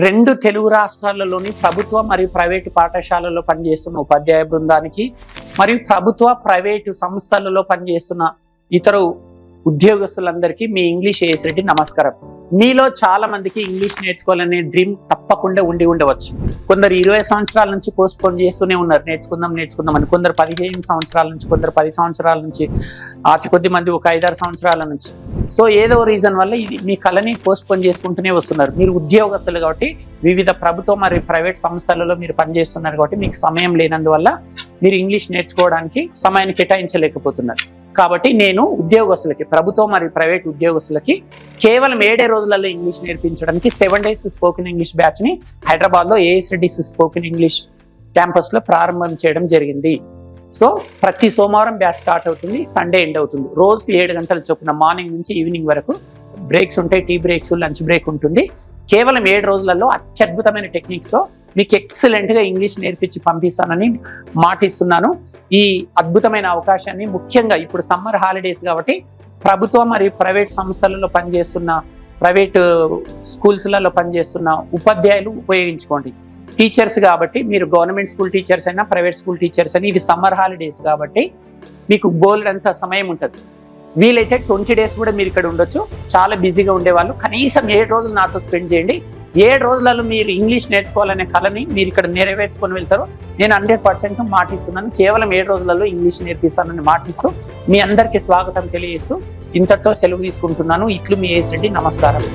రెండు తెలుగు రాష్ట్రాలలోని ప్రభుత్వ మరియు ప్రైవేటు పాఠశాలల్లో పనిచేస్తున్న ఉపాధ్యాయ బృందానికి మరియు ప్రభుత్వ ప్రైవేటు సంస్థలలో పనిచేస్తున్న ఇతర ఉద్యోగస్తులందరికీ మీ ఇంగ్లీష్ ఏఎస్ రెడ్డి నమస్కారం. మీలో చాలా మందికి ఇంగ్లీష్ నేర్చుకోవాలనే డ్రీమ్ తప్పకుండా ఉండవచ్చు. కొందరు 20 సంవత్సరాల నుంచి పోస్ట్ పోన్ చేస్తూనే ఉన్నారు, నేర్చుకుందాం అని. కొందరు 15 సంవత్సరాల నుంచి, కొందరు 10 సంవత్సరాల నుంచి, అతి కొద్ది మంది ఒక 5-6 సంవత్సరాల నుంచి. సో ఏదో రీజన్ వల్ల ఇది మీ కళని పోస్ట్ పోన్ చేసుకుంటూనే వస్తున్నారు. మీరు ఉద్యోగస్తులు కాబట్టి వివిధ ప్రభుత్వ మరియు ప్రైవేట్ సంస్థలలో మీరు పనిచేస్తున్నారు కాబట్టి మీకు సమయం లేనందువల్ల మీరు ఇంగ్లీష్ నేర్చుకోవడానికి సమయాన్ని కేటాయించలేకపోతున్నారు. కాబట్టి నేను ఉద్యోగస్తులకి, ప్రభుత్వ మరియు ప్రైవేట్ ఉద్యోగస్తులకి కేవలం 7 రోజులలో ఇంగ్లీష్ నేర్పించడానికి 7 డేస్ స్పోకెన్ ఇంగ్లీష్ బ్యాచ్ని హైదరాబాద్లో ఏఎస్ రెడ్డి స్పోకెన్ ఇంగ్లీష్ క్యాంపస్లో ప్రారంభం చేయడం జరిగింది. సో ప్రతి సోమవారం బ్యాచ్ స్టార్ట్ అవుతుంది, సండే ఎండ్ అవుతుంది. రోజుకు 7 గంటల చొప్పున మార్నింగ్ నుంచి ఈవినింగ్ వరకు బ్రేక్స్ ఉంటాయి, టీ బ్రేక్స్, లంచ్ బ్రేక్ ఉంటుంది. కేవలం 7 రోజులలో అత్యద్భుతమైన టెక్నిక్స్తో మీకు ఎక్సలెంట్గా ఇంగ్లీష్ నేర్పించి పంపిస్తానని మాటిస్తున్నాను. ఈ అద్భుతమైన అవకాశాన్ని ముఖ్యంగా ఇప్పుడు సమ్మర్ హాలిడేస్ కాబట్టి ప్రభుత్వ మరియు ప్రైవేట్ సంస్థలలో పనిచేస్తున్న, ప్రైవేట్ స్కూల్స్లలో పనిచేస్తున్న ఉపాధ్యాయులు ఉపయోగించుకోండి. టీచర్స్ కాబట్టి మీరు గవర్నమెంట్ స్కూల్ టీచర్స్ అయినా, ప్రైవేట్ స్కూల్ టీచర్స్ అయినా, ఇది సమ్మర్ హాలిడేస్ కాబట్టి మీకు బోల్డంత సమయం ఉంటుంది. వీలైతే 20 డేస్ కూడా మీరు ఇక్కడ ఉండొచ్చు. చాలా బిజీగా ఉండేవాళ్ళు కనీసం 7 రోజులు నాతో స్పెండ్ చేయండి. 7 రోజులలో మీరు ఇంగ్లీష్ నేర్చుకోవాలనే కళని మీరు ఇక్కడ నెరవేర్చుకొని వెళ్తారు. నేను 100% మాటిస్తున్నాను. కేవలం 7 రోజులలో ఇంగ్లీష్ నేర్పిస్తానని మాటిస్తూ మీ అందరికీ స్వాగతం తెలియజేస్తూ ఇంతటితో సెలవు తీసుకుంటున్నాను. ఇట్లు మీ ఏఎస్ రెడ్డి. నమస్కారం.